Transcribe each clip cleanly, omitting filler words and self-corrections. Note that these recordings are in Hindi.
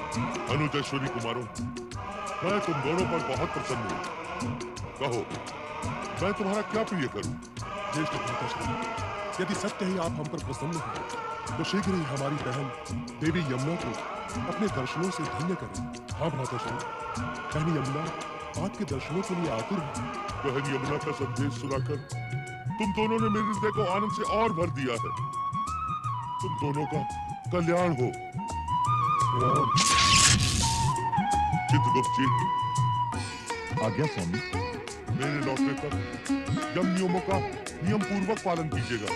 अनुज कुमारों, मैं तुम दोनों पर बहुत प्रसन्न हूँ। कहो, मैं तुम्हारा क्या प्रिय करूं? ज्येष्ठ भ्राताश्री, यदि सत्य ही आप हम पर प्रसन्न हैं, तो शीघ्र ही हमारी बहन देवी यमुना को अपने दर्शनों से धन्य करें। हाँ भ्राताश्री, बहन यमुना आपके दर्शनों के लिए आतुर है। बहन यमुना का संदेश सुनाकर तुम दोनों ने मेरे हृदय को आनंद से और भर दिया है। तुम दोनों का कल्याण हो। चित्रगुप्त जी, आज्ञा स्वामी। मेरे लौटने तक यम नियमों का नियम पूर्वक पालन कीजिएगा।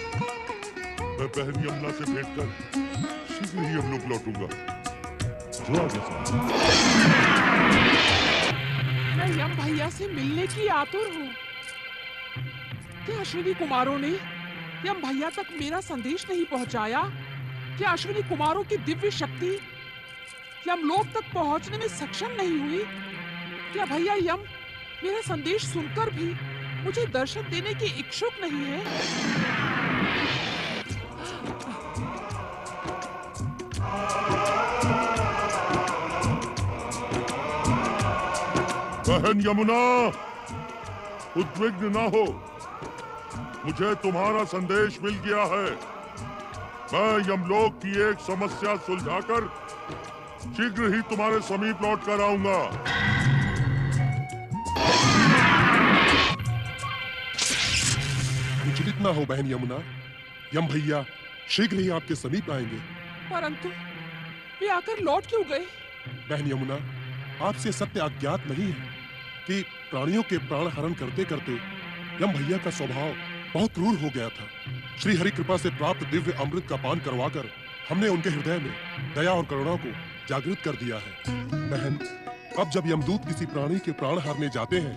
मैं बहन यमुना से भेंट कर शीघ्र ही यमलोक लौटूंगा। जो आज्ञा स्वामी। मैं यम भैया से मिलने की आतुर हूँ। क्या अश्विनी कुमारों ने यम भैया तक मेरा संदेश नहीं पहुँचाया? क्या अश्विनी कुमारों की दिव्य शक्ति यमलोक तक पहुँचने में सक्षम नहीं हुई? क्या भैया यम मेरा संदेश सुनकर भी मुझे दर्शन देने के इच्छुक नहीं है? बहन यमुना, उद्विग्न ना हो। मुझे तुम्हारा संदेश मिल गया है। मैं यमलोक की एक समस्या सुलझाकर शीघ्र ही तुम्हारे समीप लौट कर आऊंगा। विचलित ना हो बहन यमुना, यम भैया शीघ्र ही आपके समीप आएंगे। परंतु वे आकर लौट क्यों गए? बहन यमुना, आपसे सत्य अज्ञात नहीं है कि प्राणियों के प्राण हरण करते करते यम भैया का स्वभाव बहुत क्रूर हो गया था। श्री हरि कृपा से प्राप्त दिव्य अमृत का पान करवाकर हमने उनके हृदय में दया और करुणा को जागृत कर दिया है। बहन, अब जब यमदूत किसी प्राणी के प्राण हरने जाते हैं,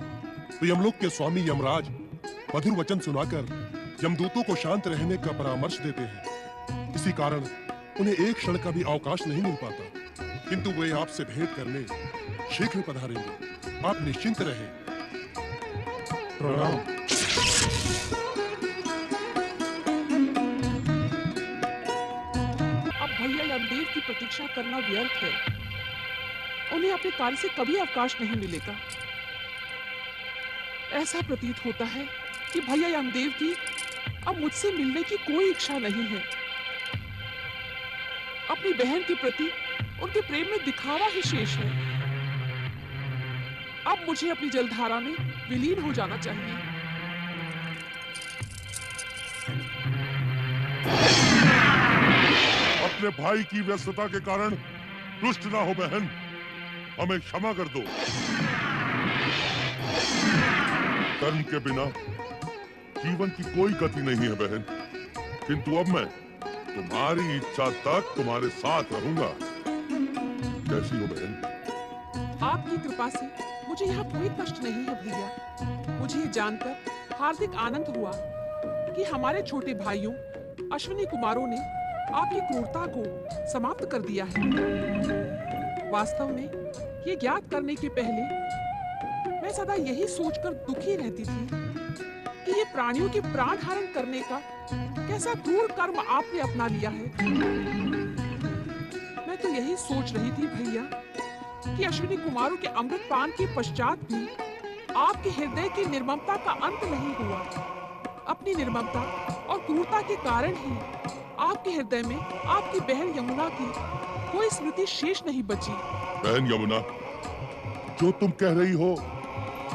तो यमलोक के स्वामी यमराज मधुर वचन सुनाकर यमदूतों को शांत रहने का परामर्श देते हैं। इसी कारण उन्हें एक क्षण का भी अवकाश नहीं मिल पाता, किंतु वे आपसे भेंट करने शीघ्र पधारेंगे। आप निश्चिंत रहें। प्रणाम। अब भैया यमदेव की प्रतीक्षा करना व्यर्थ है। उन्हें अपने कार्य से कभी अवकाश नहीं मिलेगा। ऐसा प्रतीत होता है कि भैया यमदेव की अब मुझसे मिलने की कोई इच्छा नहीं है। अपनी बहन के प्रति उनके प्रेम में दिखावा ही शेष है। अब मुझे अपनी जलधारा में विलीन हो जाना चाहिए। अपने भाई की व्यस्तता के कारण रुष्ट ना हो बहन, हमें क्षमा कर दो। कर्म के बिना जीवन की कोई गति नहीं है बहन, किंतु अब मैं तुम्हारी इच्छा तक तुम्हारे साथ रहूंगा। कैसी हो बहन? आपकी कृपा से मुझे यहाँ कोई कष्ट नहीं है भैया। मुझे ये जानकर हार्दिक आनंद हुआ कि हमारे छोटे भाइयों अश्विनी कुमारों ने आपकी क्रूरता को समाप्त कर दिया है। वास्तव में ये ज्ञात करने के पहले मैं सदा यही सोचकर दुखी रहती थी कि ये प्राणियों के प्राण हरण करने का कैसा क्रूर कर्म आपने अपना लिया है। मैं तो यही सोच रही थी भैया कि अश्विनी कुमारों के अमृत पान के पश्चात भी आपके हृदय की निर्ममता का अंत नहीं हुआ। अपनी निर्ममता और क्रूरता के कारण ही आपके हृदय में आपकी बहन यमुना की कोई स्मृति शेष नहीं बची। बहन यमुना, जो तुम कह रही हो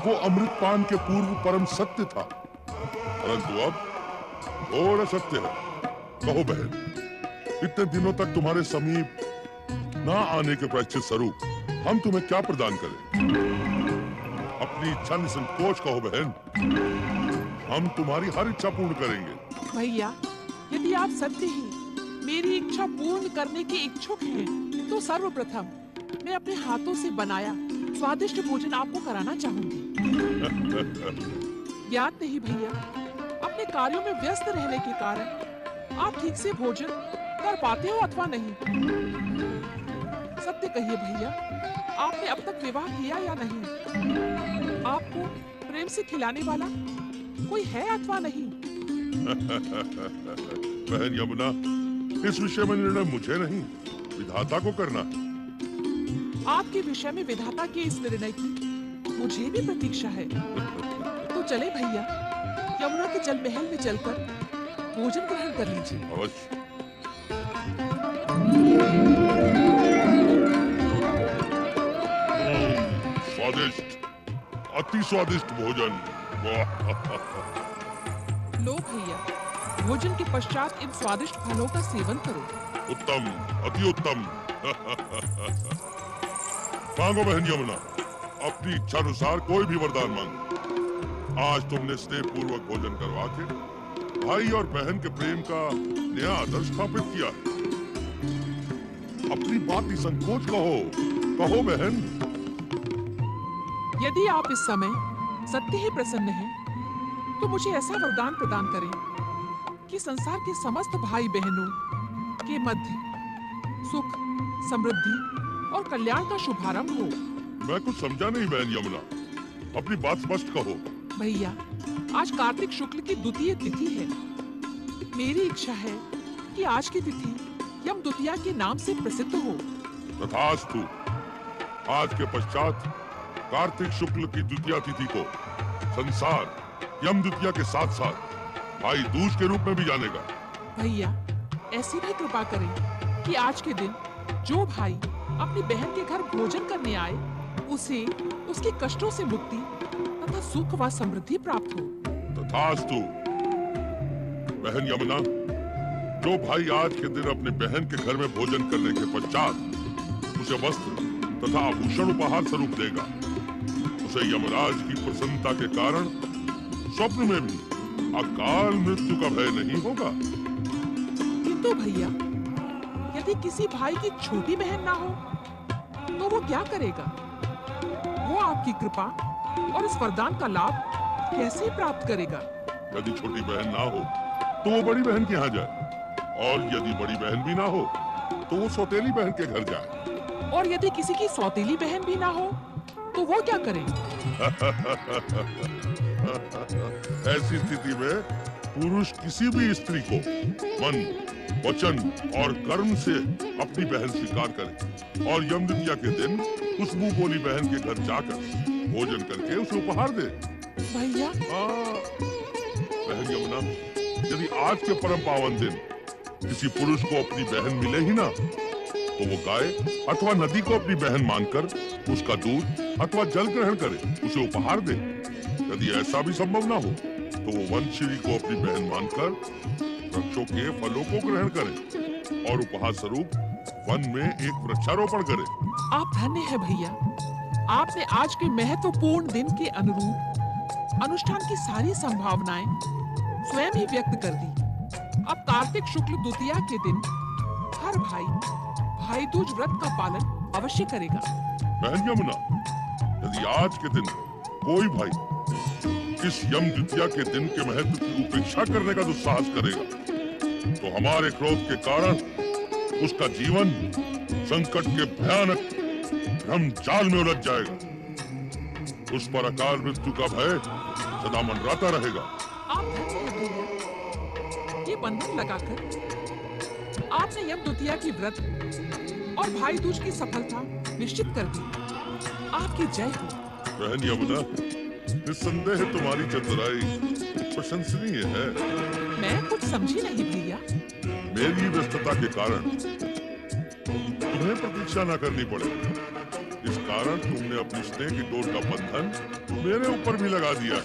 वो अमृत पान के पूर्व परम सत्य था, परंतु अब घोर असत्य है। कहो बहन, इतने दिनों तक तुम्हारे समीप ना आने के प्रायश्चित स्वरूप हम तुम्हें क्या प्रदान करें? अपनी इच्छा निसंकोच कहो बहन, हम तुम्हारी हर इच्छा पूर्ण करेंगे। भैया, यदि आप सत्य ही मेरी इच्छा पूर्ण करने के इच्छुक हैं, तो सर्वप्रथम मैं अपने हाथों से बनाया स्वादिष्ट भोजन आपको कराना चाहूंगी। ज्ञात नहीं भैया, अपने कार्यों में व्यस्त रहने के कारण आप ठीक से भोजन कर पाते हो अथवा नहीं। सत्य कहिए भैया, आपने अब तक विवाह किया या नहीं? आपको प्रेम से खिलाने वाला कोई है अथवा नहीं? बहन यमुना, इस विषय में निर्णय मुझे नहीं, विधाता को करना है। आपके विषय में विधाता के इस निर्णय की मुझे भी प्रतीक्षा है। तो चले भैया, यमुना के जल महल में चलकर भोजन ग्रहण कर लीजिए। अवश्य। स्वादिष्ट, अति स्वादिष्ट भोजन। वाह! लो भैया, भोजन के पश्चात इन स्वादिष्ट फलों का सेवन करो। उत्तम, अति उत्तम। मांगो बहन यमुना, अपनी इच्छा अनुसार कोई भी वरदान मांगो। आज तुमने स्नेह पूर्वक भोजन करवा के भाई और बहन के प्रेम का नया आदर्श स्थापित किया है। अपनी बात निसंकोच कहो, कहो बहन। यदि आप इस समय सत्य ही प्रसन्न हैं, तो मुझे ऐसा वरदान प्रदान करें कि संसार के समस्त भाई बहनों के मध्य सुख, समृद्धि और कल्याण का शुभारंभ हो। मैं कुछ समझा नहीं बहन यमुना, अपनी बात स्पष्ट कहो। भैया, आज कार्तिक शुक्ल की द्वितीय तिथि है। मेरी इच्छा है कि आज की तिथि यम द्वितीया के नाम से प्रसिद्ध हो। तथास्तु। आज के पश्चात कार्तिक शुक्ल की द्वितीया तिथि को संसार यम द्वितीया के साथ साथ भाई दूज के रूप में भी जानेगा। भैया, ऐसी भी कृपा करें कि आज के दिन जो भाई अपनी बहन के घर भोजन करने आए, उसे उसके कष्टों से मुक्ति तथा सुख व समृद्धि प्राप्त हो। तथास्तु। बहन यमुना, जो भाई आज के दिन अपनी बहन के घर में भोजन करने के पश्चात उसे वस्त्र तथा आभूषण उपहार स्वरूप देगा, उसे यमराज की प्रसन्नता के कारण स्वप्न में भी अकाल मृत्यु का भय नहीं होगा। किंतु भैया, यदि किसी भाई की छोटी बहन ना हो, तो वो क्या करेगा? वो आपकी कृपा और इस वरदान का लाभ कैसे प्राप्त करेगा? यदि छोटी बहन ना हो, तो वो बड़ी बहन के यहाँ जाए, और यदि बड़ी बहन भी ना हो, तो वो सौतेली बहन के घर जाए। और यदि किसी की सौतेली बहन भी ना हो, तो वो क्या करे? ऐसी स्थिति में पुरुष किसी भी स्त्री को मन, वचन और कर्म से अपनी बहन स्वीकार करे और यम द्वितीया के दिन उस मुंह बोली बहन के घर जाकर भोजन करके उसे उपहार दे। भैया, बहन यमुना, यदि आज के परम पावन दिन किसी पुरुष को अपनी बहन मिले ही ना, तो वो गाय अथवा नदी को अपनी बहन मानकर उसका दूध अथवा जल ग्रहण करे, उसे उपहार दे। यदि ऐसा भी संभव ना हो, तो वो वनश्री को अपनी बहन मानकर वृक्षों के फलों को ग्रहण करे और उपहार स्वरूप वन में एक वृक्षारोपण करे। आप धन्य है भैया। आपने आज के महत्वपूर्ण दिन के अनुरूप अनुष्ठान की सारी संभावनाएं स्वयं ही व्यक्त कर दी। अब कार्तिक शुक्ल द्वितीया के दिन हर भाई दूज व्रत का पालन अवश्य करेगा। बहन यमुना, यदि आज के दिन कोई भाई इस यम द्वितीया के दिन के महत्व की उपेक्षा करने का दुस्साहस करेगा, तो हमारे क्रोध के कारण उसका जीवन संकट के भयानक भ्रम जाल में उलझ जाएगा। उस पर अकाल मृत्यु का भय सदा मंडराता रहेगा। आप धन्य हैं भैया। ये बंधन लगाकर आपने यम द्वितीया की व्रत और भाई दूज की सफलता निश्चित कर दी। आपकी जय हो। बहन यमुना, निस्संदेह तुम्हारी चतुराई प्रशंसनीय है। मैं कुछ समझी नहीं भैया। मेरी व्यस्तता के कारण तुम्हें प्रतीक्षा न करनी पड़े, इस कारण तुमने अपनी स्नेह की डोर का बंधन मेरे ऊपर भी लगा दिया है।